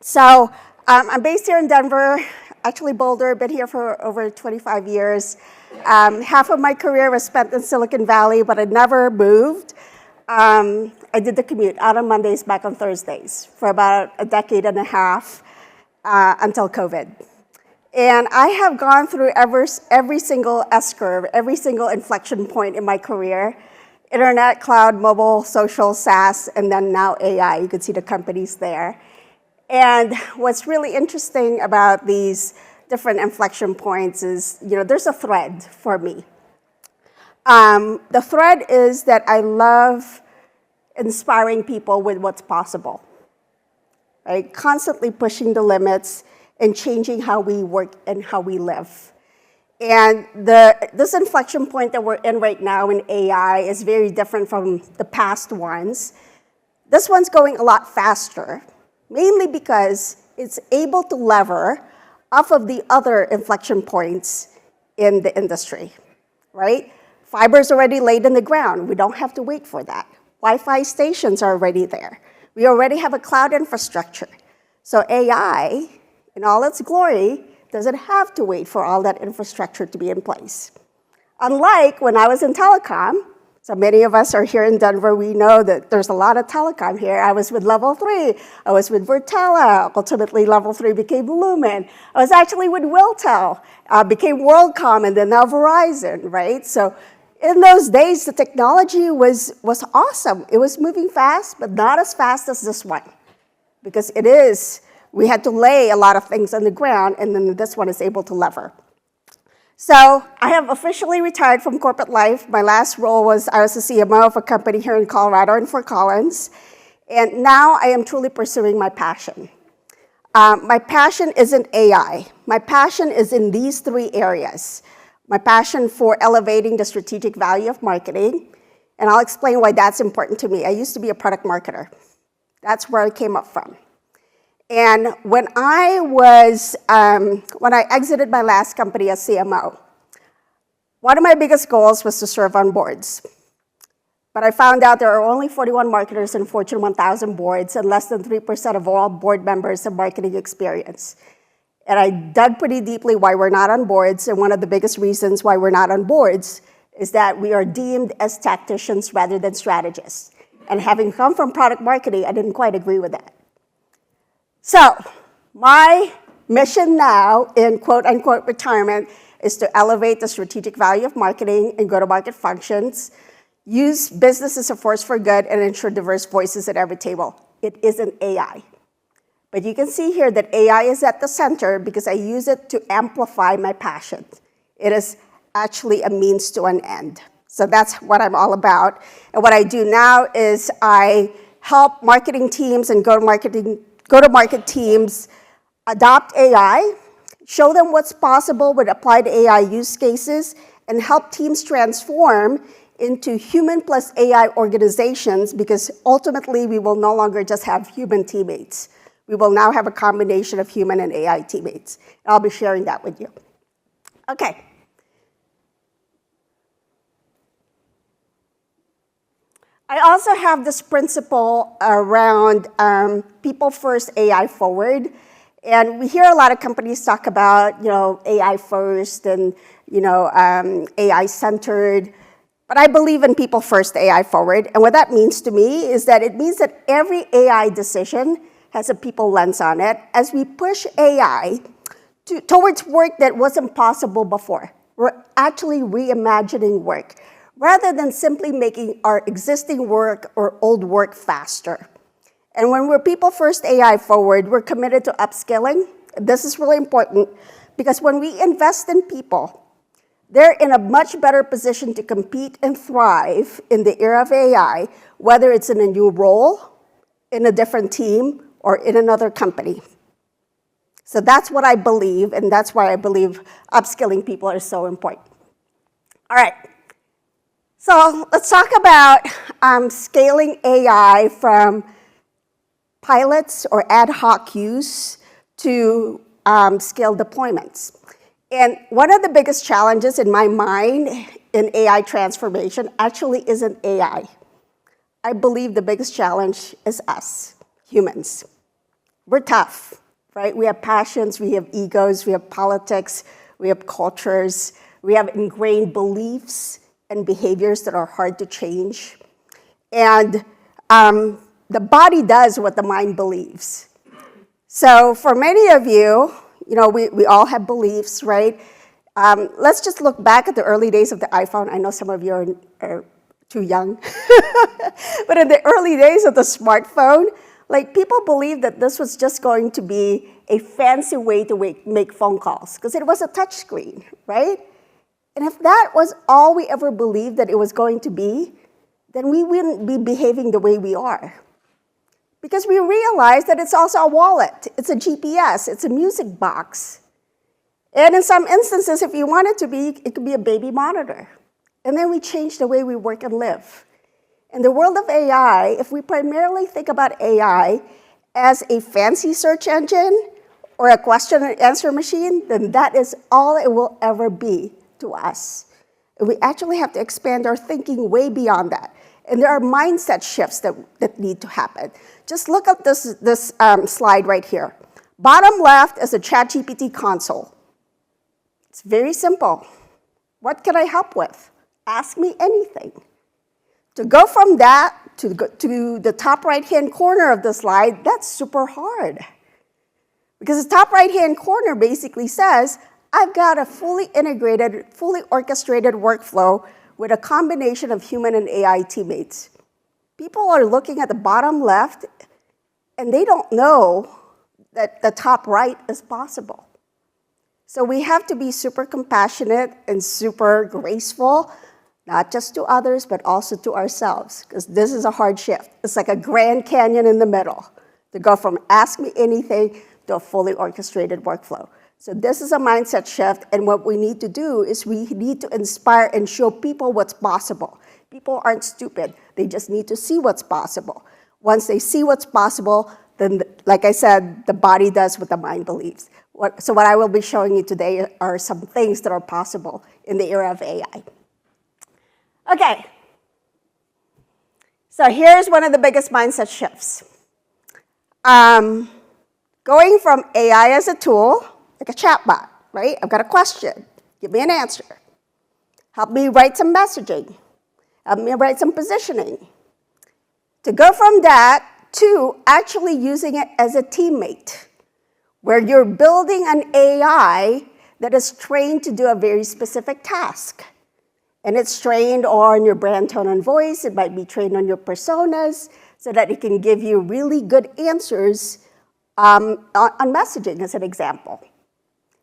So I'm based here in Denver, actually Boulder, been here for over 25 years. Half of my career was spent in Silicon Valley, but I never moved. I did the commute out on Mondays, back on Thursdays for about a decade and a half until COVID. And I have gone through every single S-curve, every single inflection point in my career. Internet, cloud, mobile, social, SaaS, and then now AI. You can see the companies there. And what's really interesting about these different inflection points is, there's a thread for me. The thread is that I love inspiring people with what's possible, right? Constantly pushing the limits and changing how we work and how we live. And this inflection point that we're in right now in AI is very different from the past ones. This one's going a lot faster, mainly because it's able to lever off of the other inflection points in the industry, right? Fiber's already laid in the ground. We don't have to wait for that. Wi-Fi stations are already there. We already have a cloud infrastructure. So AI, in all its glory, doesn't have to wait for all that infrastructure to be in place. Unlike when I was in telecom, so many of us are here in Denver, we know that there's a lot of telecom here. I was with Level 3, I was with Vertella, ultimately Level 3 became Lumen. I was actually with Wiltel, became WorldCom, and then now Verizon, right? So in those days, the technology was awesome. It was moving fast, but not as fast as this one. Because we had to lay a lot of things on the ground, and then this one is able to lever. So I have officially retired from corporate life. My last role was I was the CMO of a company here in Colorado in Fort Collins. And now I am truly pursuing my passion. My passion isn't AI. My passion is in these three areas. My passion for elevating the strategic value of marketing, and I'll explain why that's important to me. I used to be a product marketer. That's where I came up from. And when I exited my last company as CMO, one of my biggest goals was to serve on boards. But I found out there are only 41 marketers in Fortune 1000 boards, and less than 3% of all board members have marketing experience. And I dug pretty deeply why we're not on boards, and one of the biggest reasons why we're not on boards is that we are deemed as tacticians rather than strategists. And having come from product marketing, I didn't quite agree with that. So my mission now in quote-unquote retirement is to elevate the strategic value of marketing and go-to-market functions, use business as a force for good, and ensure diverse voices at every table. It isn't AI. But you can see here that AI is at the center because I use it to amplify my passion. It is actually a means to an end. So that's what I'm all about. And what I do now is I help marketing teams and go-to-market teams adopt AI, show them what's possible with applied AI use cases, and help teams transform into human+AI organizations, because ultimately we will no longer just have human teammates. We will now have a combination of human and AI teammates. And I'll be sharing that with you. Okay. I also have this principle around people first, AI forward. And we hear a lot of companies talk about, AI first and, AI centered. But I believe in people first, AI forward. And what that means to me is that it means that every AI decision has a people lens on it as we push AI towards work that wasn't possible before. We're actually reimagining work rather than simply making our existing work or old work faster. And when we're people first, AI forward, we're committed to upskilling. This is really important because when we invest in people, they're in a much better position to compete and thrive in the era of AI, whether it's in a new role, in a different team, or in another company. So that's what I believe, and that's why I believe upskilling people is so important. All right, so let's talk about scaling AI from pilots or ad hoc use to scale deployments. And one of the biggest challenges in my mind in AI transformation actually isn't AI. I believe the biggest challenge is us, humans. We're tough, right? We have passions, we have egos, we have politics, we have cultures, we have ingrained beliefs and behaviors that are hard to change. And the body does what the mind believes. So for many of you, we all have beliefs, right? Let's just look back at the early days of the iPhone. I know some of you are too young. But in the early days of the smartphone, like people believed that this was just going to be a fancy way to make phone calls because it was a touch screen, right? And if that was all we ever believed that it was going to be, then we wouldn't be behaving the way we are. Because we realized that it's also a wallet, it's a GPS, it's a music box. And in some instances, if you want it to be, it could be a baby monitor. And then we changed the way we work and live. In the world of AI, if we primarily think about AI as a fancy search engine or a question and answer machine, then that is all it will ever be to us. And we actually have to expand our thinking way beyond that. And there are mindset shifts that need to happen. Just look at this slide right here. Bottom left is a ChatGPT console. It's very simple. What can I help with? Ask me anything. To go from that to the top right-hand corner of the slide, that's super hard. Because the top right-hand corner basically says, I've got a fully integrated, fully orchestrated workflow with a combination of human and AI teammates. People are looking at the bottom left, and they don't know that the top right is possible. So we have to be super compassionate and super graceful, not just to others, but also to ourselves, because this is a hard shift. It's like a Grand Canyon in the middle, to go from ask me anything to a fully orchestrated workflow. So this is a mindset shift, and what we need to do is we need to inspire and show people what's possible. People aren't stupid. They just need to see what's possible. Once they see what's possible, then, like I said, the body does what the mind believes. So what I will be showing you today are some things that are possible in the era of AI. Okay. So here's one of the biggest mindset shifts. Going from AI as a tool, like a chatbot, right? I've got a question. Give me an answer. Help me write some messaging. Help me write some positioning. To go from that to actually using it as a teammate, where you're building an AI that is trained to do a very specific task. And it's trained on your brand tone and voice. It might be trained on your personas so that it can give you really good answers on messaging, as an example.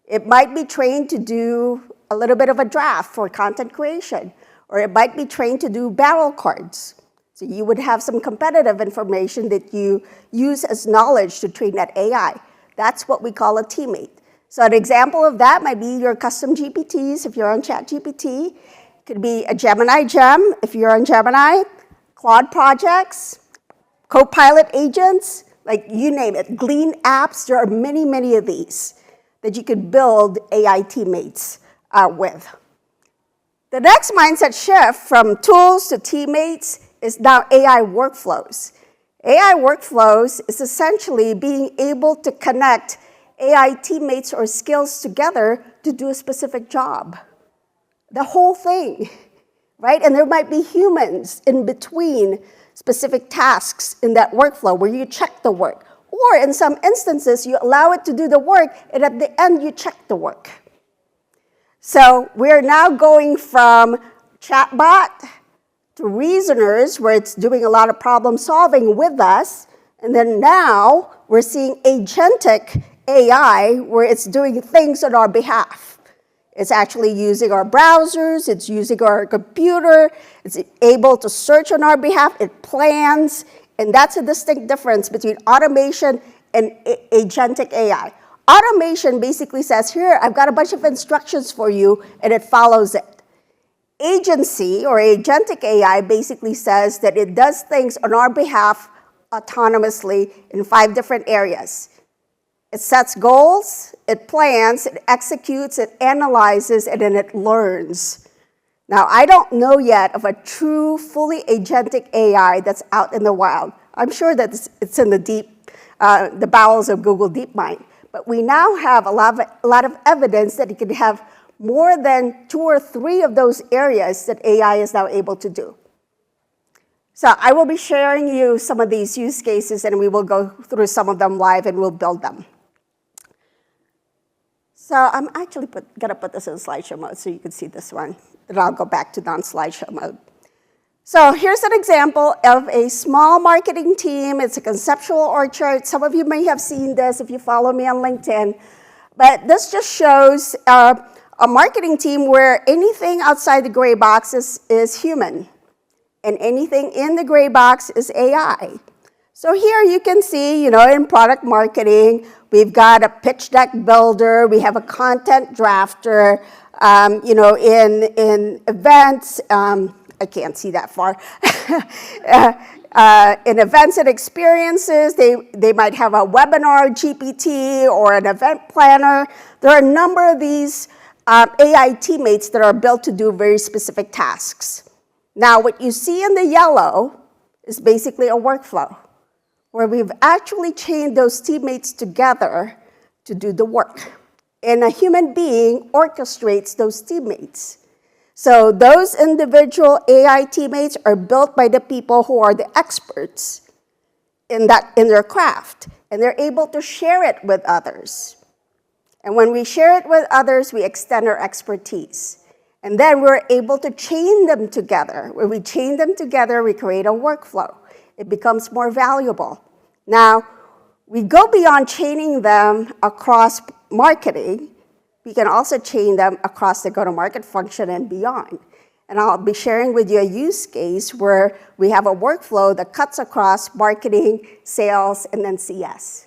It might be trained to do a little bit of a draft for content creation, or it might be trained to do battle cards. So you would have some competitive information that you use as knowledge to train that AI. That's what we call a teammate. So an example of that might be your custom GPTs if you're on ChatGPT. It could be a Gemini Gem if you're on Gemini, Claude projects, Copilot agents, like you name it, Glean apps. There are many, many of these that you could build AI teammates with. The next mindset shift from tools to teammates is now AI workflows. AI workflows is essentially being able to connect AI teammates or skills together to do a specific job. The whole thing, right? And there might be humans in between specific tasks in that workflow where you check the work. Or in some instances, you allow it to do the work, and at the end, you check the work. So we're now going from chatbot to reasoners, where it's doing a lot of problem solving with us, and then now we're seeing agentic AI, where it's doing things on our behalf. It's actually using our browsers, it's using our computer, it's able to search on our behalf, it plans, and that's a distinct difference between automation and agentic AI. Automation basically says, here, I've got a bunch of instructions for you, and it follows it. Agency, or agentic AI, basically says that it does things on our behalf autonomously in 5 different areas. It sets goals, it plans, it executes, it analyzes, and then it learns. Now, I don't know yet of a true, fully agentic AI that's out in the wild. I'm sure that it's in the deep the bowels of Google DeepMind. But we now have a lot of evidence that it can have more than 2 or 3 of those areas that AI is now able to do. So I will be sharing you some of these use cases, and we will go through some of them live, and we'll build them. So I'm actually going to put this in slideshow mode so you can see this one. Then I'll go back to non-slideshow mode. So here's an example of a small marketing team. It's a conceptual org chart. Some of you may have seen this if you follow me on LinkedIn. But this just shows a marketing team where anything outside the gray box is human. And anything in the gray box is AI. So here you can see, in product marketing, we've got a pitch deck builder, we have a content drafter, in events, I can't see that far. In events and experiences, they might have a webinar GPT or an event planner. There are a number of these AI teammates that are built to do very specific tasks. Now, what you see in the yellow is basically a workflow where we've actually chained those teammates together to do the work. And a human being orchestrates those teammates. So those individual AI teammates are built by the people who are the experts in their craft, and they're able to share it with others. And when we share it with others, we extend our expertise. And then we're able to chain them together. When we chain them together, we create a workflow. It becomes more valuable. Now, we go beyond chaining them across marketing. We can also chain them across the go-to-market function and beyond. And I'll be sharing with you a use case where we have a workflow that cuts across marketing, sales, and then CS.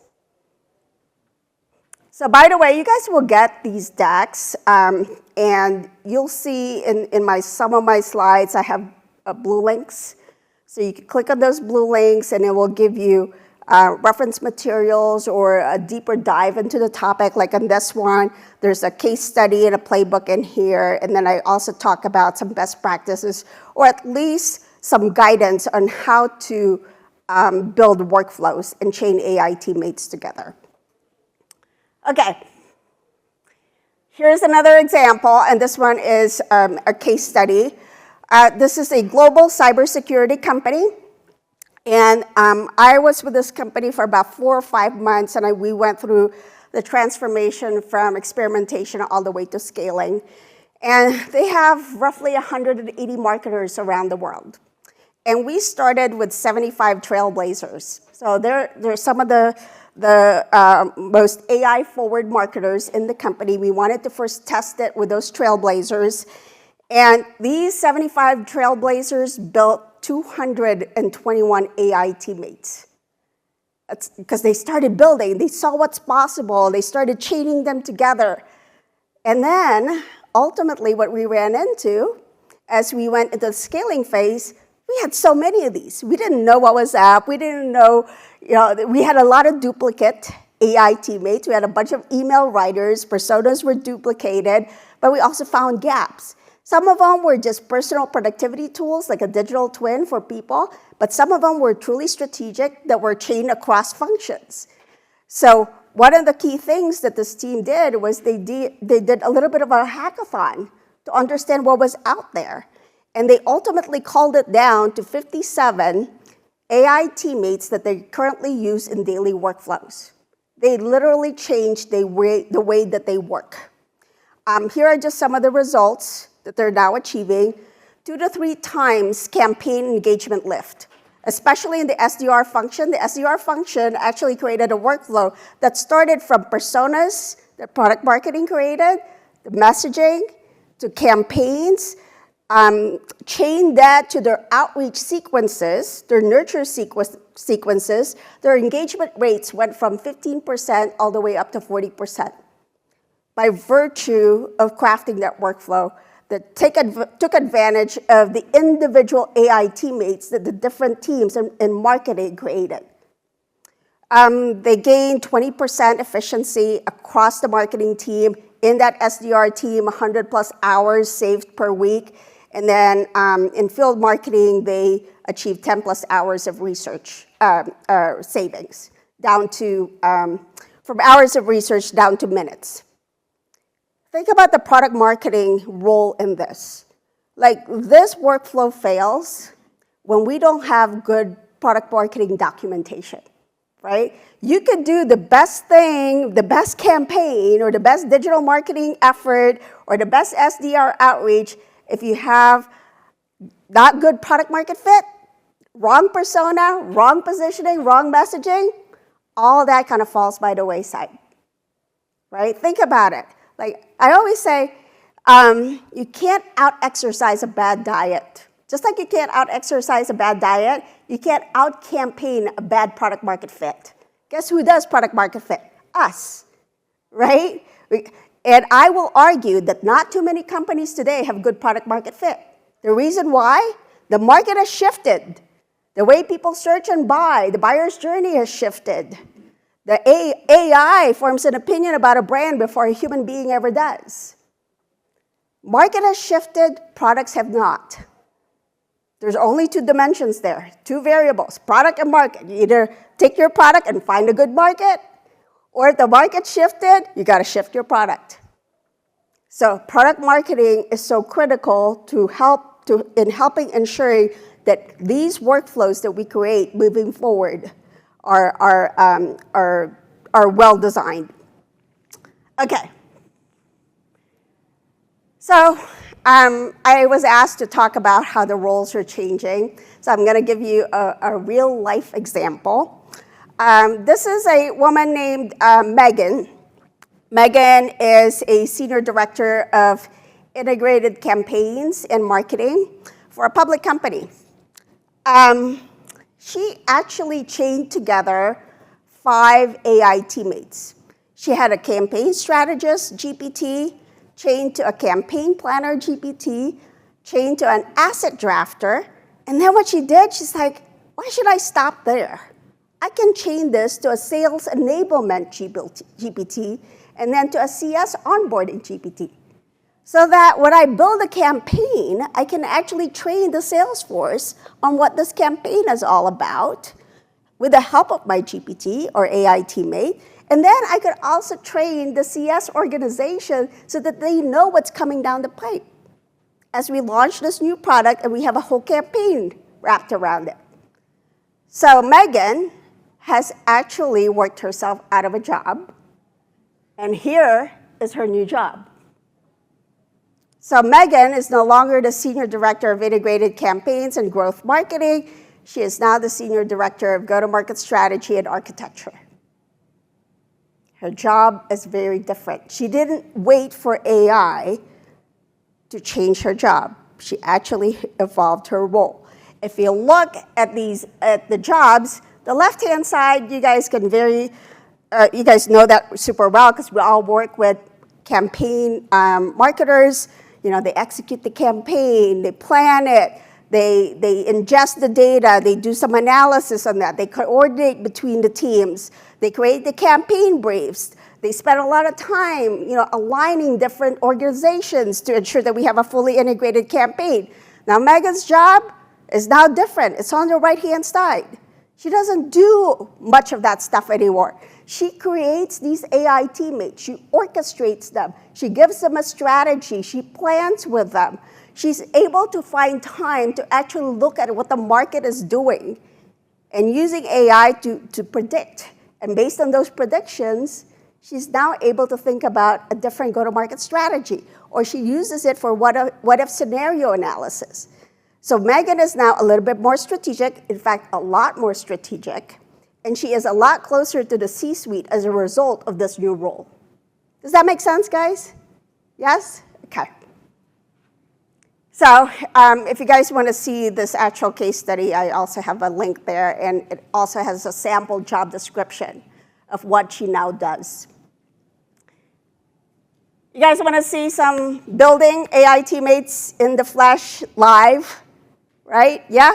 So by the way, you guys will get these decks, and you'll see in some of my slides, I have blue links. So you can click on those blue links, and it will give you reference materials or a deeper dive into the topic. Like on this one, there's a case study and a playbook in here, and then I also talk about some best practices, or at least some guidance on how to build workflows and chain AI teammates together. Okay, here's another example, and this one is a case study. This is a global cybersecurity company, and I was with this company for about 4 or 5 months, and we went through the transformation from experimentation all the way to scaling. And they have roughly 180 marketers around the world. And we started with 75 trailblazers. So they're some of the most AI-forward marketers in the company. We wanted to first test it with those trailblazers. And these 75 trailblazers built 221 AI teammates. That's because they started building. They saw what's possible. They started chaining them together. And then, ultimately, what we ran into, as we went into the scaling phase, we had so many of these. We didn't know what was up. We didn't know, we had a lot of duplicate AI teammates. We had a bunch of email writers. Personas were duplicated, but we also found gaps. Some of them were just personal productivity tools, like a digital twin for people, but some of them were truly strategic that were chained across functions. So one of the key things that this team did was they did a little bit of a hackathon to understand what was out there. And they ultimately called it down to 57 AI teammates that they currently use in daily workflows. They literally changed the way that they work. Here are just some of the results that they're now achieving. 2 to 3 times campaign engagement lift, especially in the SDR function. The SDR function actually created a workflow that started from personas that product marketing created, the messaging, to campaigns, chained that to their outreach sequences, their nurture sequences. Their engagement rates went from 15% all the way up to 40% by virtue of crafting that workflow that took advantage of the individual AI teammates that the different teams in marketing created. They gained 20% efficiency across the marketing team. In that SDR team, 100+ hours saved per week. And then in field marketing, they achieved 10+ hours of research savings. down to, from hours of research down to minutes. Think about the product marketing role in this. Like, this workflow fails when we don't have good product marketing documentation, right? You could do the best thing, the best campaign, or the best digital marketing effort, or the best SDR outreach if you have not good product market fit, wrong persona, wrong positioning, wrong messaging, all that kind of falls by the wayside, right? Think about it. Like, I always say, you can't out-exercise a bad diet. Just like you can't out-exercise a bad diet, you can't out-campaign a bad product market fit. Guess who does product market fit? Us, right? And I will argue that not too many companies today have good product market fit. The reason why? The market has shifted. The way people search and buy, the buyer's journey has shifted. The AI forms an opinion about a brand before a human being ever does. Market has shifted, products have not. There's only two dimensions there, two variables, product and market. You either take your product and find a good market, or if the market shifted, you got to shift your product. So product marketing is so critical in helping ensuring that these workflows that we create moving forward are well designed. Okay. So I was asked to talk about how the roles are changing. So I'm going to give you a real life example. This is a woman named Megan. Megan is a senior director of integrated campaigns and marketing for a public company. She actually chained together 5 AI teammates. She had a campaign strategist, GPT, chained to a campaign planner, GPT, chained to an asset drafter. And then what she did, she's like, why should I stop there? I can chain this to a sales enablement GPT and then to a CS onboarding GPT. So that when I build a campaign, I can actually train the sales force on what this campaign is all about with the help of my GPT or AI teammate. And then I could also train the CS organization so that they know what's coming down the pipe as we launch this new product and we have a whole campaign wrapped around it. So Megan has actually worked herself out of a job, and here is her new job. So Megan is no longer the Senior Director of Integrated Campaigns and Growth Marketing. She is now the Senior Director of Go-to-Market Strategy and Architecture. Her job is very different. She didn't wait for AI to change her job. She actually evolved her role. If you look at the jobs, the left-hand side, you guys you guys know that super well because we all work with campaign marketers. You know, they execute the campaign, they plan it, they ingest the data, they do some analysis on that, they coordinate between the teams, they create the campaign briefs, they spend a lot of time, aligning different organizations to ensure that we have a fully integrated campaign. Now, Megan's job is now different. It's on the right-hand side. She doesn't do much of that stuff anymore. She creates these AI teammates. She orchestrates them. She gives them a strategy. She plans with them. She's able to find time to actually look at what the market is doing and using AI to predict. And based on those predictions, she's now able to think about a different go-to-market strategy, or she uses it for what-if scenario analysis. So Megan is now a little bit more strategic, in fact, a lot more strategic, and she is a lot closer to the C-suite as a result of this new role. Does that make sense, guys? Yes? Okay. So if you guys want to see this actual case study, I also have a link there, and it also has a sample job description of what she now does. You guys want to see some building AI teammates in the flesh live, right? Yeah?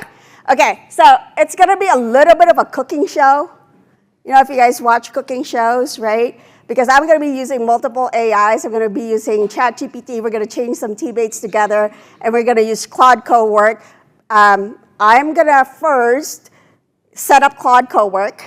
Okay, so it's going to be a little bit of a cooking show. If you guys watch cooking shows, right? Because I'm going to be using multiple AIs. I'm going to be using ChatGPT. We're going to change some teammates together, and we're going to use Cloud CoWork. I'm going to first set up Cloud CoWork.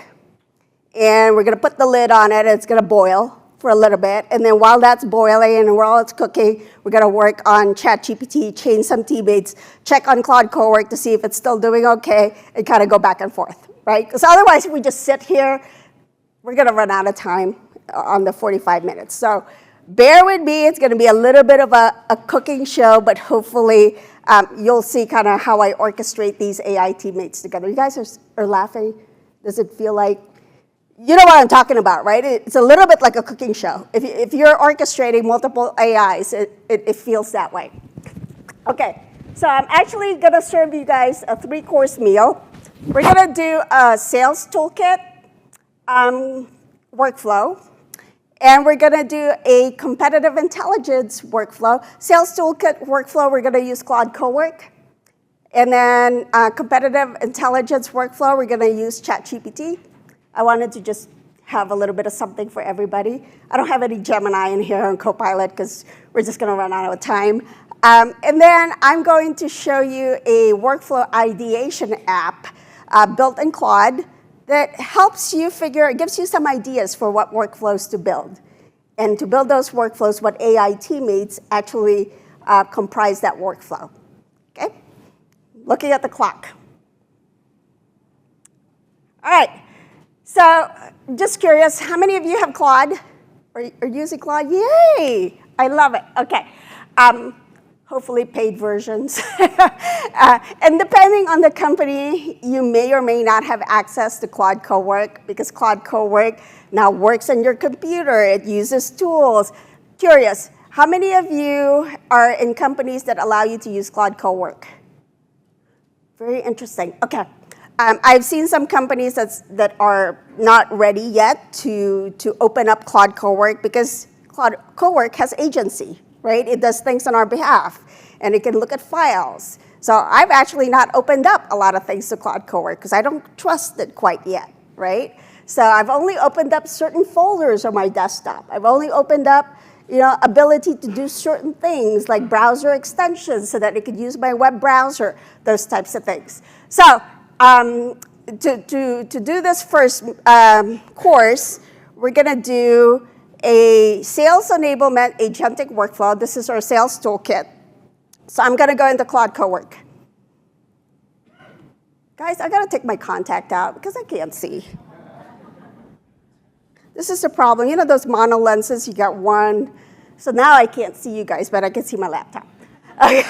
and we're going to put the lid on it. It's going to boil for a little bit. And then while that's boiling and while it's cooking, we're going to work on ChatGPT, change some teammates, check on Cloud CoWork to see if it's still doing okay, and kind of go back and forth, right? Because otherwise, if we just sit here, we're going to run out of time on the 45 minutes. So bear with me. It's going to be a little bit of a cooking show, but hopefully you'll see kind of how I orchestrate these AI teammates together. You guys are laughing? Does it feel like, you know what I'm talking about, right? It's a little bit like a cooking show. If you're orchestrating multiple AIs, it feels that way. Okay, so I'm actually going to serve you guys a 3-course meal. We're going to do a sales toolkit workflow, and we're going to do a competitive intelligence workflow. Sales toolkit workflow, we're going to use Cloud CoWork. And then competitive intelligence workflow, we're going to use ChatGPT. I wanted to just have a little bit of something for everybody. I don't have any Gemini in here on Copilot because we're just going to run out of time. And then I'm going to show you a workflow ideation app built in Claude that helps you gives you some ideas for what workflows to build. And to build those workflows, what AI teammates actually comprise that workflow. Okay? Looking at the clock. All right. So just curious, how many of you have Claude or using Claude? Yay! I love it. Okay. Hopefully paid versions. And depending on the company, you may or may not have access to Cloud CoWork because Cloud CoWork now works on your computer. It uses tools. Curious, how many of you are in companies that allow you to use Cloud CoWork? Very interesting. Okay. I've seen some companies that are not ready yet to open up Cloud CoWork because Cloud CoWork has agency, right? It does things on our behalf, and it can look at files. So I've actually not opened up a lot of things to Cloud CoWork because I don't trust it quite yet, right? So I've only opened up certain folders on my desktop. I've only opened up ability to do certain things like browser extensions so that it could use my web browser, those types of things. So to do this first course, we're going to do a sales enablement agentic workflow. This is our sales toolkit. So I'm going to go into Cloud CoWork. Guys, I got to take my contact out because I can't see. This is the problem. You know those mono lenses? You got one. So now I can't see you guys, but I can see my laptop. Okay,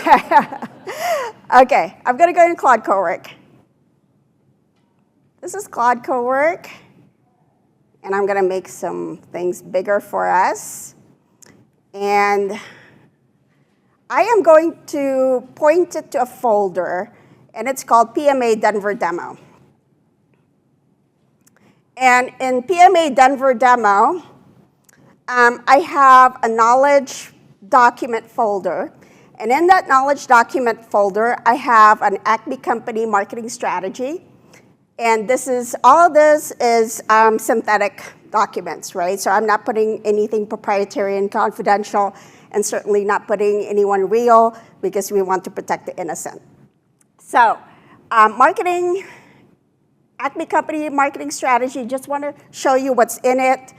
okay. I'm going to go in Cloud CoWork. This is Cloud CoWork. And I'm going to make some things bigger for us. And I am going to point it to a folder, and it's called PMA Denver Demo. And in PMA Denver Demo, I have a knowledge document folder. And in that knowledge document folder, I have an Acme Company marketing strategy. And all this is synthetic documents, right? So I'm not putting anything proprietary and confidential, and certainly not putting anyone real because we want to protect the innocent. So Acme Company marketing strategy, just want to show you what's in it.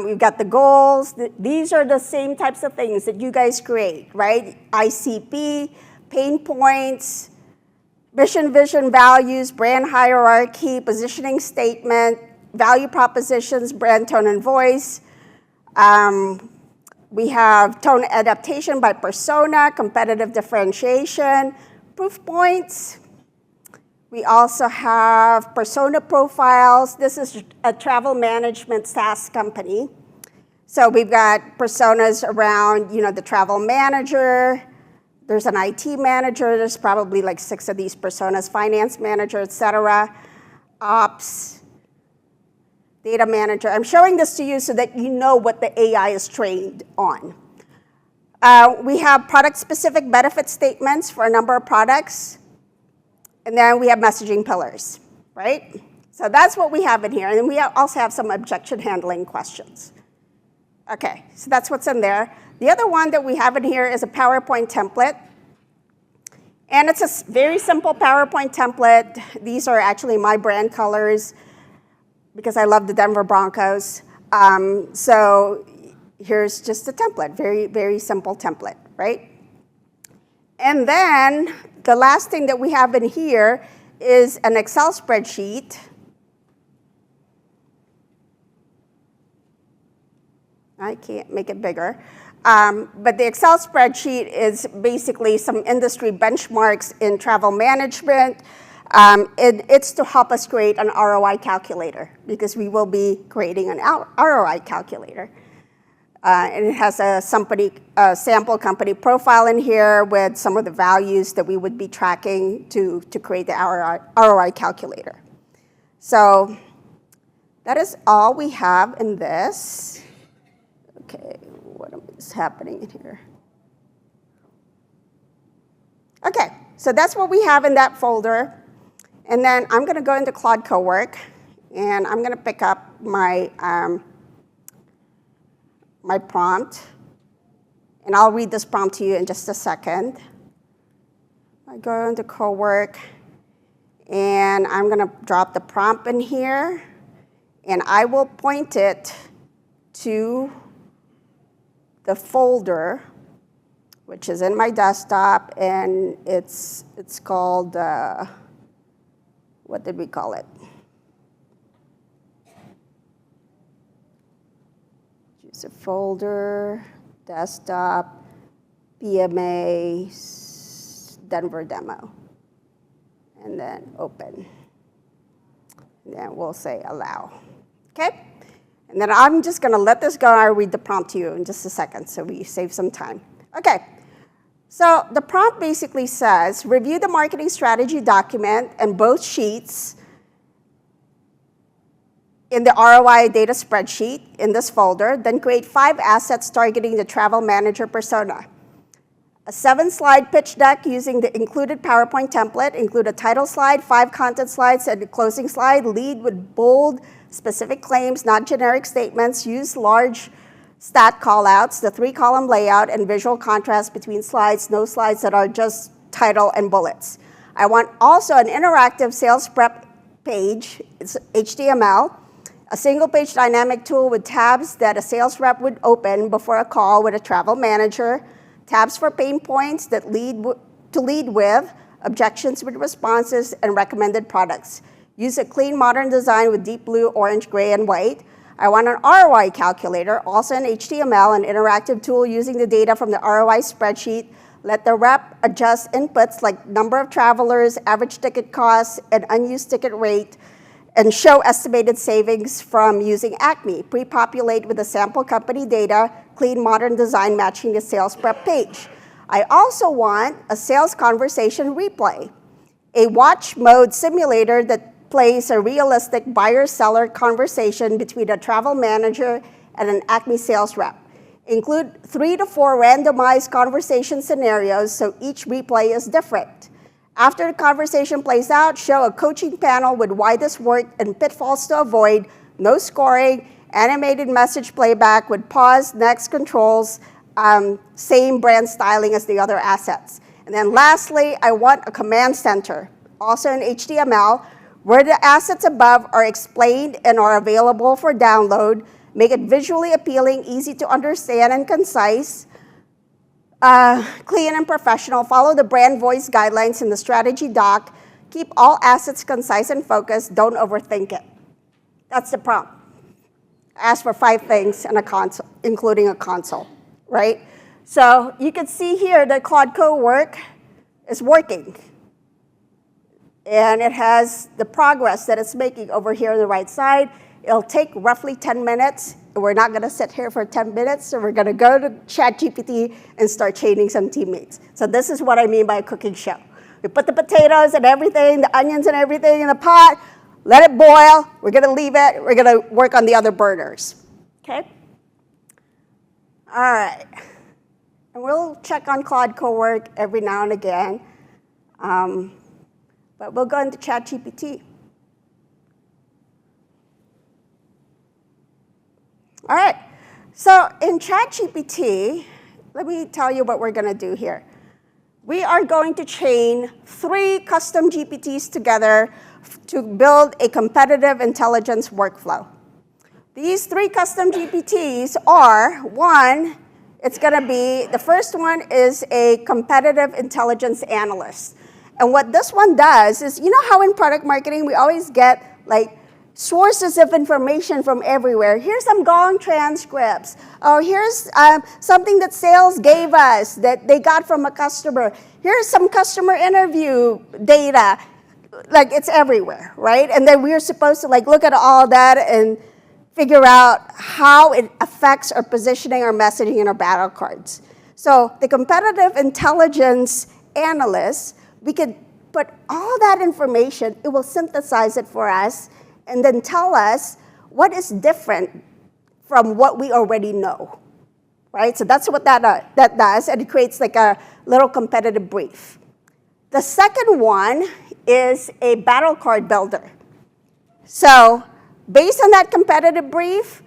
We've got the goals. These are the same types of things that you guys create, right? ICP, pain points, mission, vision, values, brand hierarchy, positioning statement, value propositions, brand tone and voice. We have tone adaptation by persona, competitive differentiation, proof points. We also have persona profiles. This is a travel management SaaS company. So we've got personas around, the travel manager. There's an IT manager. There's probably like 6 of these personas, finance manager, et cetera, ops, data manager. I'm showing this to you so that you know what the AI is trained on. We have product-specific benefit statements for a number of products. And then we have messaging pillars, right? So that's what we have in here. And then we also have some objection handling questions. Okay, so that's what's in there. The other one that we have in here is a PowerPoint template. And it's a very simple PowerPoint template. These are actually my brand colors. because I love the Denver Broncos. So here's just a template, very, very simple template, right? And then the last thing that we have in here is an Excel spreadsheet. I can't make it bigger. But the Excel spreadsheet is basically some industry benchmarks in travel management. It's to help us create an ROI calculator, because we will be creating an ROI calculator. And it has a sample company profile in here with some of the values that we would be tracking to create the ROI calculator. So that is all we have in this. Okay, what is happening in here? Okay, so that's what we have in that folder. And then I'm going to go into Cloud CoWork, and I'm going to pick up my, my prompt. And I'll read this prompt to you in just a second. I go into CoWork, and I'm going to drop the prompt in here, and I will point it to the folder, which is in my desktop, and it's called, what did we call it? Choose a folder, desktop, PMA, Denver demo, and then open. And then we'll say allow, okay? And then I'm just going to let this go. I'll read the prompt to you in just a second so we save some time. Okay, so the prompt basically says, review the marketing strategy document and both sheets in the ROI data spreadsheet in this folder, then create 5 assets targeting the travel manager persona. A 7-slide pitch deck using the included PowerPoint template, include a title slide, 5 content slides, and a closing slide. Lead with bold, specific claims, not generic statements. Use large stat callouts, the 3-column layout, and visual contrast between slides. No slides that are just title and bullets. I want also an interactive sales prep page. It's HTML. A single-page dynamic tool with tabs that a sales rep would open before a call with a travel manager. Tabs for pain points that lead with, objections with responses, and recommended products. Use a clean, modern design with deep blue, orange, gray, and white. I want an ROI calculator, also in HTML, an interactive tool using the data from the ROI spreadsheet. Let the rep adjust inputs like number of travelers, average ticket costs, and unused ticket rate, and show estimated savings from using Acme. Pre-populate with the sample company data, clean modern design matching the sales prep page. I also want a sales conversation replay, a watch mode simulator that plays a realistic buyer-seller conversation between a travel manager and an Acme sales rep. Include 3 to 4 randomized conversation scenarios so each replay is different. After the conversation plays out, show a coaching panel with why this worked and pitfalls to avoid, no scoring, animated message playback with pause, next controls, same brand styling as the other assets. And then lastly, I want a command center, also in HTML, where the assets above are explained and are available for download. Make it visually appealing, easy to understand, and concise. Clean and professional. Follow the brand voice guidelines in the strategy doc. Keep all assets concise and focused. Don't overthink it. That's the prompt. Ask for 5 things and a console, including a console, right? So you can see here that Cloud CoWork is working. And it has the progress that it's making over here on the right side. It'll take roughly 10 minutes. We're not going to sit here for 10 minutes, so we're going to go to ChatGPT and start training some teammates. So this is what I mean by a cooking show. We put the potatoes and everything, the onions and everything in the pot, let it boil. We're going to leave it. We're going to work on the other burners. Okay? All right. And we'll check on Cloud CoWork every now and again. But we'll go into ChatGPT. All right, so in ChatGPT, let me tell you what we're going to do here. we are going to chain 3 custom GPTs together to build a competitive intelligence workflow. These 3 custom GPTs are, one, it's going to be, the first one is a competitive intelligence analyst. And what this one does is, you know how in product marketing we always get like sources of information from everywhere. Here's some Gong transcripts. Oh, here's something that sales gave us that they got from a customer. Here's some customer interview data. Like, it's everywhere, right? And then we're supposed to like look at all that and figure out how it affects our positioning, our messaging, and our battle cards. So the competitive intelligence analyst, we could put all that information, it will synthesize it for us, and then tell us what is different from what we already know, right? So that's what that does, and it creates like a little competitive brief. The second one is a battle card builder. So based on that competitive brief,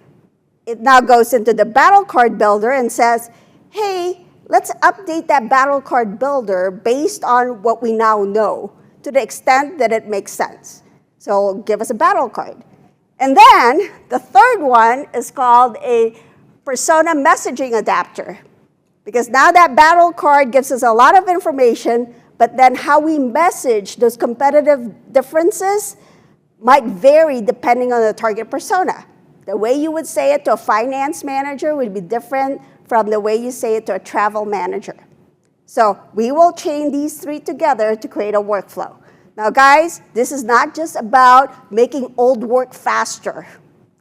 it now goes into the battle card builder and says, hey, let's update that battle card builder based on what we now know to the extent that it makes sense. So give us a battle card. And then the third one is called a persona messaging adapter. Because now that battle card gives us a lot of information, but then how we message those competitive differences might vary depending on the target persona. The way you would say it to a finance manager would be different from the way you say it to a travel manager. So we will chain these 3 together to create a workflow. Now, guys, this is not just about making old work faster.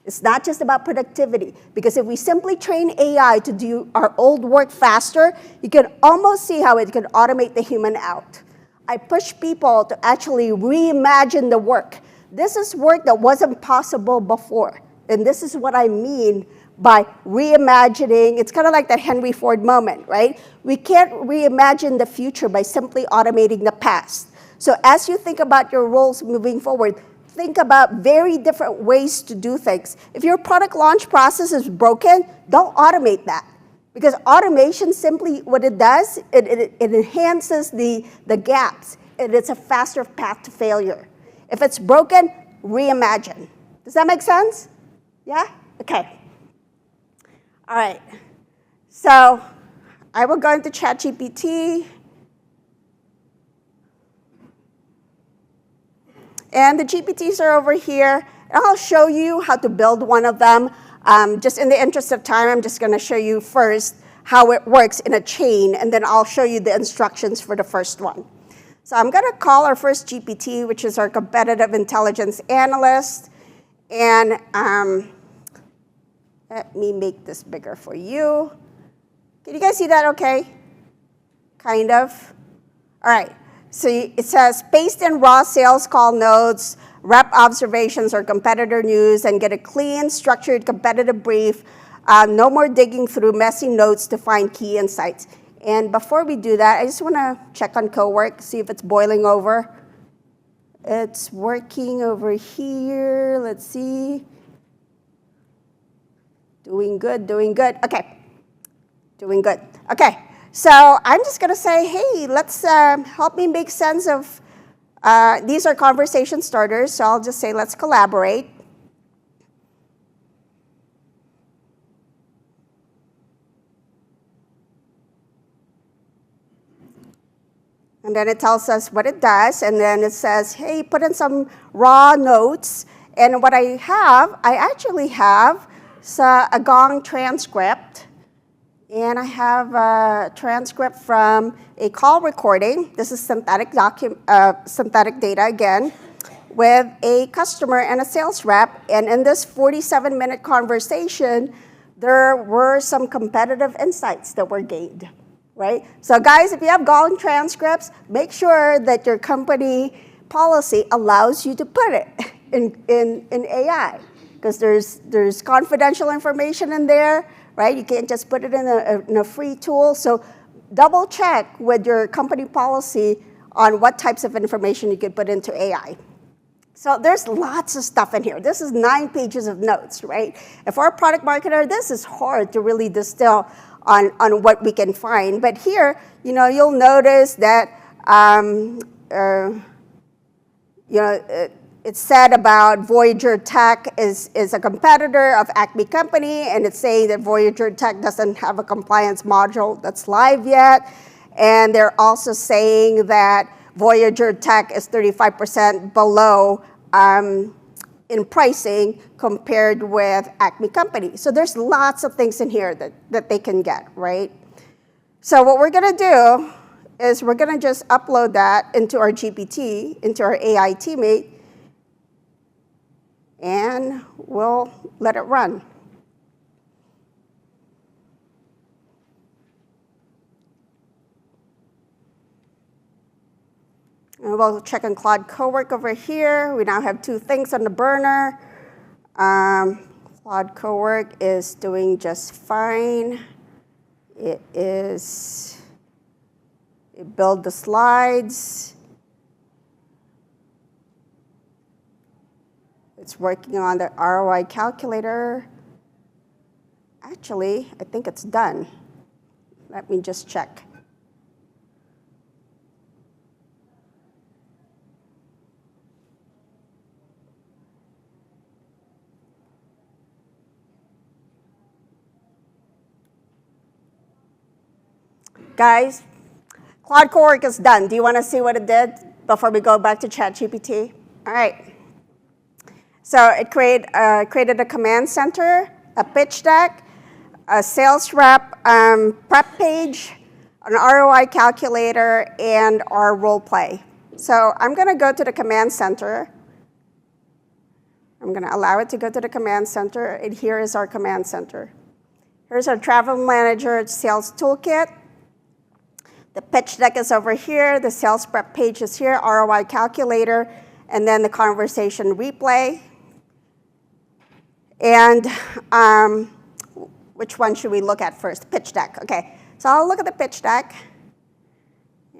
It's not just about productivity. Because if we simply train AI to do our old work faster, you can almost see how it can automate the human out. I push people to actually reimagine the work. This is work that wasn't possible before. And this is what I mean by reimagining. It's kind of like that Henry Ford moment, right? We can't reimagine the future by simply automating the past. So as you think about your roles moving forward, think about very different ways to do things. If your product launch process is broken, don't automate that. Because automation simply, what it does, it enhances the gaps. And it's a faster path to failure. If it's broken, reimagine. Does that make sense? Yeah? Okay. All right. So I will go into ChatGPT. And the GPTs are over here. I'll show you how to build one of them. Just in the interest of time, I'm just going to show you first how it works in a chain, and then I'll show you the instructions for the first one. So I'm going to call our first GPT, which is our competitive intelligence analyst. And let me make this bigger for you. Can you guys see that okay? Kind of. All right. So it says, paste in raw sales call notes, rep observations or competitor news, and get a clean, structured, competitive brief. No more digging through messy notes to find key insights. And before we do that, I just want to check on CoWork, see if it's boiling over. It's working over here. Let's see. Doing good, doing good. Okay. Doing good. Okay. So I'm just going to say, hey, let's help me make sense of, these are conversation starters, so I'll just say, let's collaborate. And then it tells us what it does, and then it says, hey, put in some raw notes. And what I actually have a Gong transcript. And I have a transcript from a call recording. This is synthetic data again, with a customer and a sales rep. And in this 47-minute conversation, there were some competitive insights that were gained, right? So guys, if you have Gong transcripts, make sure that your company policy allows you to put it in AI, because there's confidential information in there, right? You can't just put it in a free tool. So double check with your company policy on what types of information you can put into AI. So there's lots of stuff in here. This is 9 pages of notes, right? And for a product marketer, this is hard to really distill on what we can find. But here, you'll notice that, it's said about Voyager Tech is a competitor of Acme Company, and it's saying that Voyager Tech doesn't have a compliance module that's live yet. And they're also saying that Voyager Tech is 35% below in pricing compared with Acme Company. So there's lots of things in here that they can get, right? So what we're gonna do is we're gonna just upload that into our GPT, into our AI teammate, and we'll let it run. And we'll check on Cloud CoWork over here. We now have 2 things on the burner. Cloud CoWork is doing just fine. It built the slides. It's working on the ROI calculator. Actually, I think it's done. Let me just check. Guys, Cloud CoWork is done. Do you want to see what it did before we go back to ChatGPT? All right. So it created a command center, a pitch deck, a sales rep prep page, an ROI calculator, and our role play. So I'm going to go to the command center. I'm going to allow it to go to the command center, and here is our command center. Here's our travel manager sales toolkit. The pitch deck is over here. The sales prep page is here, ROI calculator, and then the conversation replay. And which one should we look at first? Pitch deck. Okay, so I'll look at the pitch deck.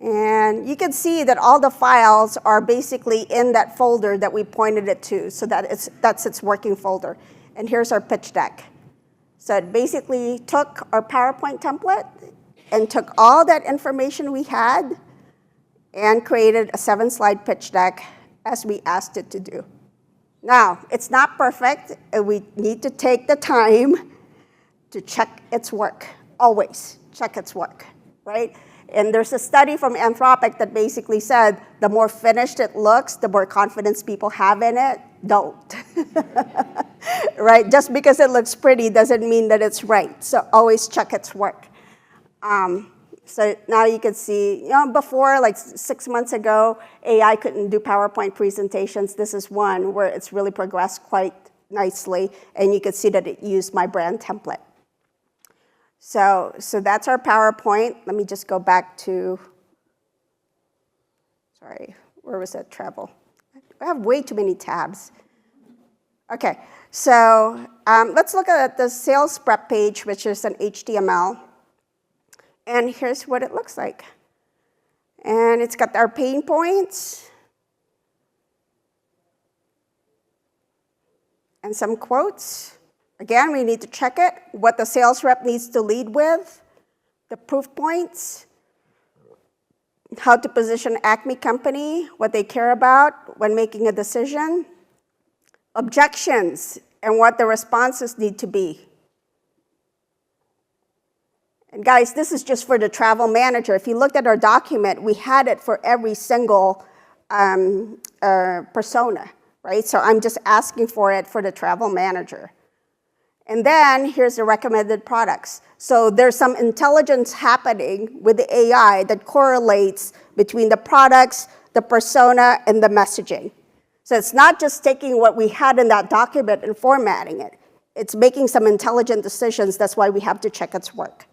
And you can see that all the files are basically in that folder that we pointed it to, so that's its working folder. And here's our pitch deck. So it basically took our PowerPoint template and took all that information we had and created a 7-slide pitch deck as we asked it to do. Now, it's not perfect, and we need to take the time to check its work. Always check its work, right? And there's a study from Anthropic that basically said the more finished it looks, the more confidence people have in it. Don't. Right? Just because it looks pretty doesn't mean that it's right. So always check its work. So now you can see, before, like 6 months ago, AI couldn't do PowerPoint presentations. This is one where it's really progressed quite nicely, and you can see that it used my brand template. So that's our PowerPoint. Let me just go back to, sorry, where was that? Travel. I have way too many tabs. Okay, so let's look at the sales prep page, which is an HTML. And here's what it looks like. And it's got our pain points and some quotes. Again, we need to check it, what the sales rep needs to lead with, the proof points, how to position Acme Company, what they care about when making a decision, objections, and what the responses need to be. And guys, this is just for the travel manager. If you looked at our document, we had it for every single persona, right? So I'm just asking for it for the travel manager. And then here's the recommended products. So there's some intelligence happening with the AI that correlates between the products, the persona, and the messaging. So it's not just taking what we had in that document and formatting it. It's making some intelligent decisions. That's why we have to check its work.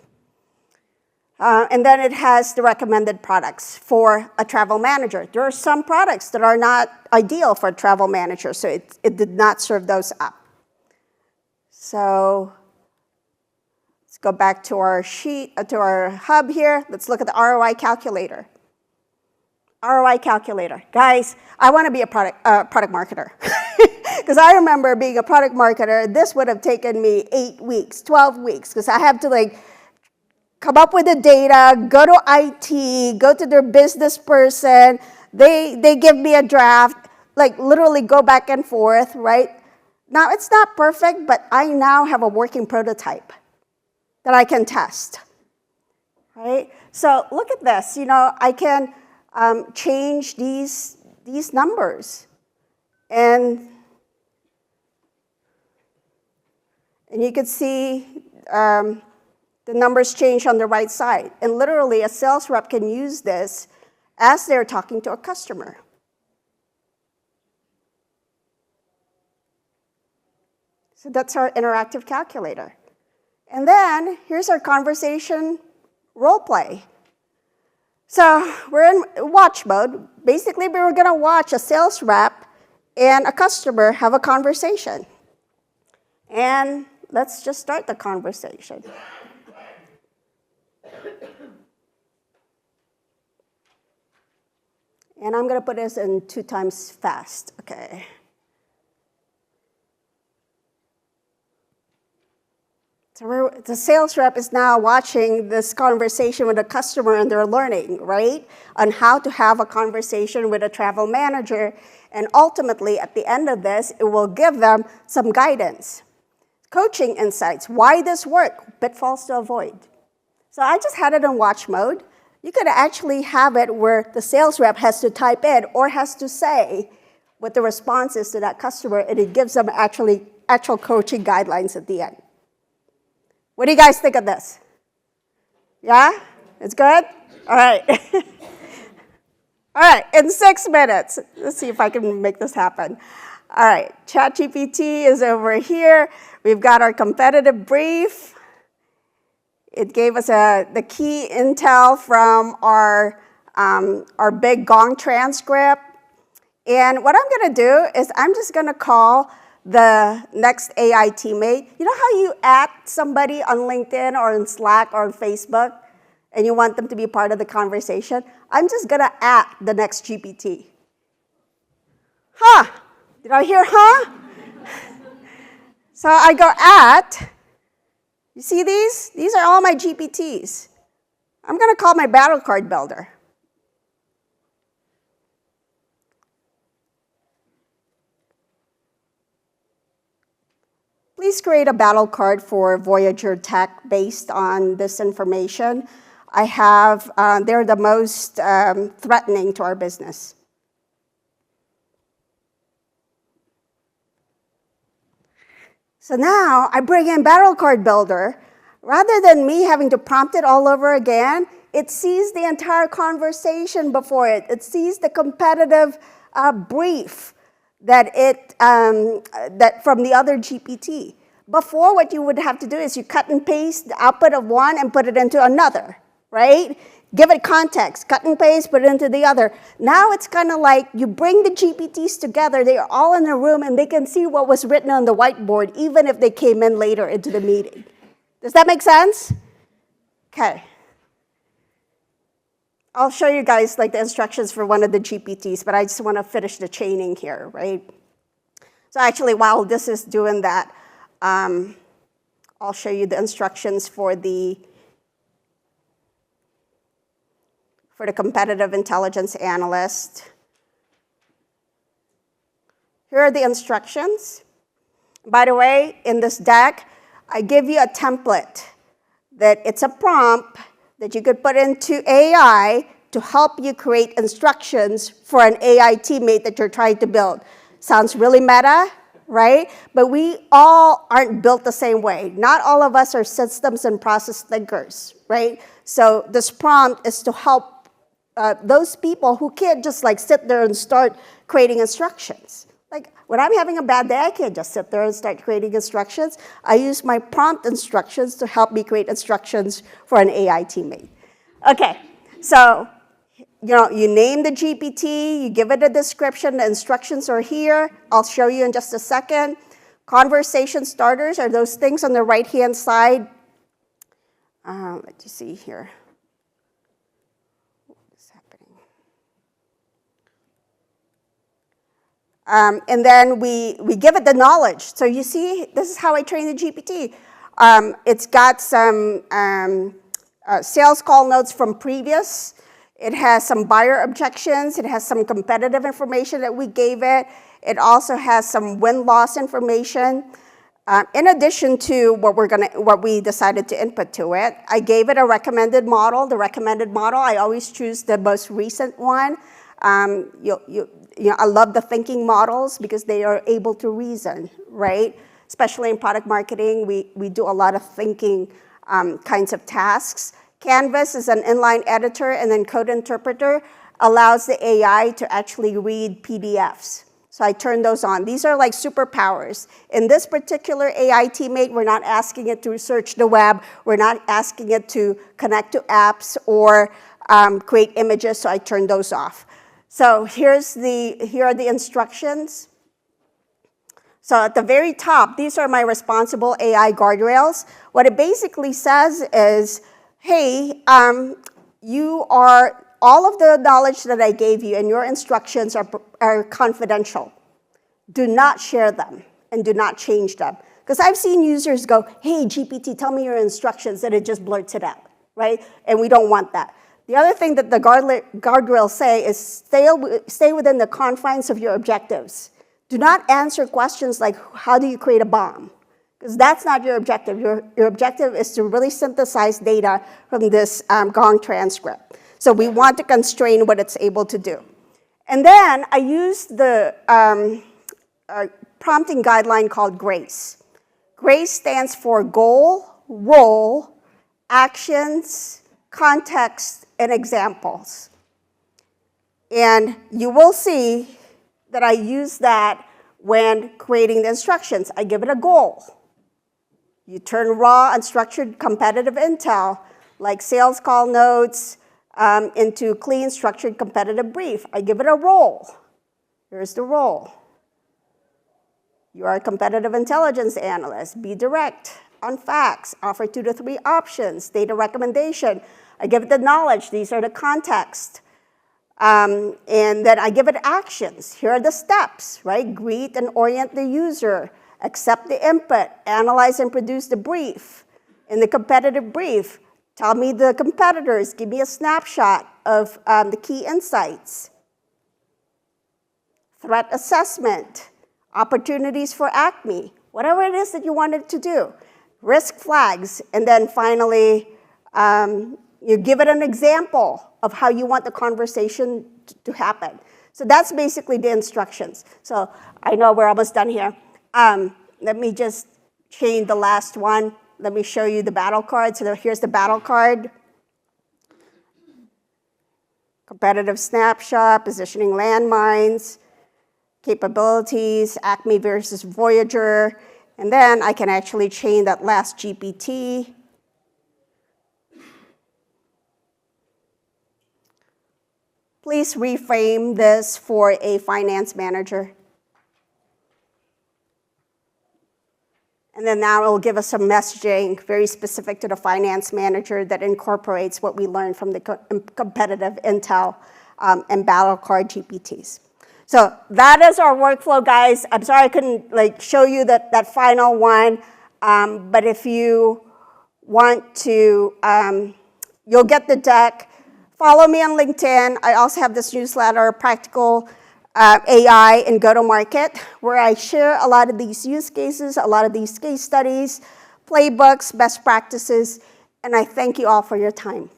And then it has the recommended products for a travel manager. There are some products that are not ideal for a travel manager, so it did not serve those up. So let's go back to our sheet, to our hub here. Let's look at the ROI calculator. ROI calculator. Guys, I want to be a product marketer. Because I remember being a product marketer, this would have taken me 8 weeks, 12 weeks, because I have to come up with the data, go to IT, go to their business person, they give me a draft, like literally go back and forth, right? Now, it's not perfect, but I now have a working prototype that I can test, right? So look at this, I can change these numbers. And you can see the numbers change on the right side. And literally, a sales rep can use this as they're talking to a customer. So that's our interactive calculator. And then here's our conversation role play. So we're in watch mode. Basically, we were going to watch a sales rep and a customer have a conversation. And let's just start the conversation. And I'm going to put this in 2 times fast. Okay. So the sales rep is now watching this conversation with a customer, and they're learning, right, on how to have a conversation with a travel manager. And ultimately, at the end of this, it will give them some guidance. Coaching insights, why this work, pitfalls to avoid. So I just had it in watch mode. You could actually have it where the sales rep has to type in or has to say what the response is to that customer, and it gives them actual coaching guidelines at the end. What do you guys think of this? Yeah? It's good? All right. All right, in 6 minutes. Let's see if I can make this happen. All right, ChatGPT is over here. We've got our competitive brief. It gave us the key intel from our big Gong transcript. And what I'm going to do is I'm just going to call the next AI teammate. You know how you add somebody on LinkedIn or in Slack or on Facebook, and you want them to be part of the conversation? I'm just going to add the next GPT. Huh? Did I hear huh? So I go add. You see these? These are all my GPTs. I'm going to call my battle card builder. Please create a battle card for Voyager Tech based on this information. I have, they're the most threatening to our business. So now I bring in Battle Card Builder. Rather than me having to prompt it all over again, it sees the entire conversation before it. It sees the competitive brief that from the other GPT. Before, what you would have to do is you cut and paste the output of one and put it into another, right? Give it context, cut and paste, put it into the other. Now it's kind of like you bring the GPTs together, they are all in a room, and they can see what was written on the whiteboard, even if they came in later into the meeting. Does that make sense? Okay. I'll show you guys like the instructions for one of the GPTs, but I just want to finish the chaining here, right? So actually, while this is doing that, I'll show you the instructions for the competitive intelligence analyst. Here are the instructions. By the way, in this deck, I give you a template that it's a prompt that you could put into AI to help you create instructions for an AI teammate that you're trying to build. Sounds really meta, right? But we all aren't built the same way. Not all of us are systems and process thinkers, right? So this prompt is to help those people who can't just like sit there and start creating instructions. Like when I'm having a bad day, I can't just sit there and start creating instructions. I use my prompt instructions to help me create instructions for an AI teammate. Okay, so you name the GPT, you give it a description, the instructions are here. I'll show you in just a second. Conversation starters are those things on the right-hand side. Let you see here. And then we give it the knowledge. So you see, this is how I train the GPT. It's got some sales call notes from previous. It has some buyer objections. It has some competitive information that we gave it. It also has some win-loss information. In addition to what we decided to input to it, I gave it a recommended model. The recommended model, I always choose the most recent one. I love the thinking models because they are able to reason, right? Especially in product marketing, we do a lot of thinking kinds of tasks. Canvas is an inline editor, and then code interpreter allows the AI to actually read PDFs. So I turn those on. These are like superpowers. In this particular AI teammate, we're not asking it to search the web. We're not asking it to connect to apps or create images, so I turn those off. So here are the instructions. So at the very top, these are my responsible AI guardrails. What it basically says is, hey, all of the knowledge that I gave you and your instructions are confidential. Do not share them and do not change them. Because I've seen users go, hey, GPT, tell me your instructions, and it just blurts it out, right? And we don't want that. The other thing that the guardrails say is stay within the confines of your objectives. Do not answer questions like, how do you create a bomb? Because that's not your objective. Your objective is to really synthesize data from this Gong transcript. So we want to constrain what it's able to do. And then I used the prompting guideline called GRACE. GRACE stands for goal, role, actions, context, and examples. And you will see that I use that when creating the instructions. I give it a goal. You turn raw, unstructured, competitive intel, like sales call notes, into clean, structured, competitive brief. I give it a role. Here's the role. You are a competitive intelligence analyst. Be direct on facts. Offer 2 to 3 options. Data recommendation. I give it the knowledge. These are the context. And then I give it actions. Here are the steps, right? Greet and orient the user. Accept the input. Analyze and produce the brief. In the competitive brief, tell me the competitors. Give me a snapshot of the key insights. Threat assessment. Opportunities for Acme. Whatever it is that you wanted to do. Risk flags. And then finally, you give it an example of how you want the conversation to happen. So that's basically the instructions. So I know we're almost done here. Let me just change the last one. Let me show you the battle card. So here's the battle card. Competitive snapshot, positioning landmines, capabilities, Acme versus Voyager. And then I can actually chain that last GPT. Please reframe this for a finance manager. And then now it will give us some messaging very specific to the finance manager that incorporates what we learned from the competitive intel and battle card GPTs. So that is our workflow, guys. I'm sorry I couldn't show you that final one, but if you want to, you'll get the deck. Follow me on LinkedIn. I also have this newsletter, Practical AI and Go-to-Market, where I share a lot of these use cases, a lot of these case studies, playbooks, best practices, and I thank you all for your time.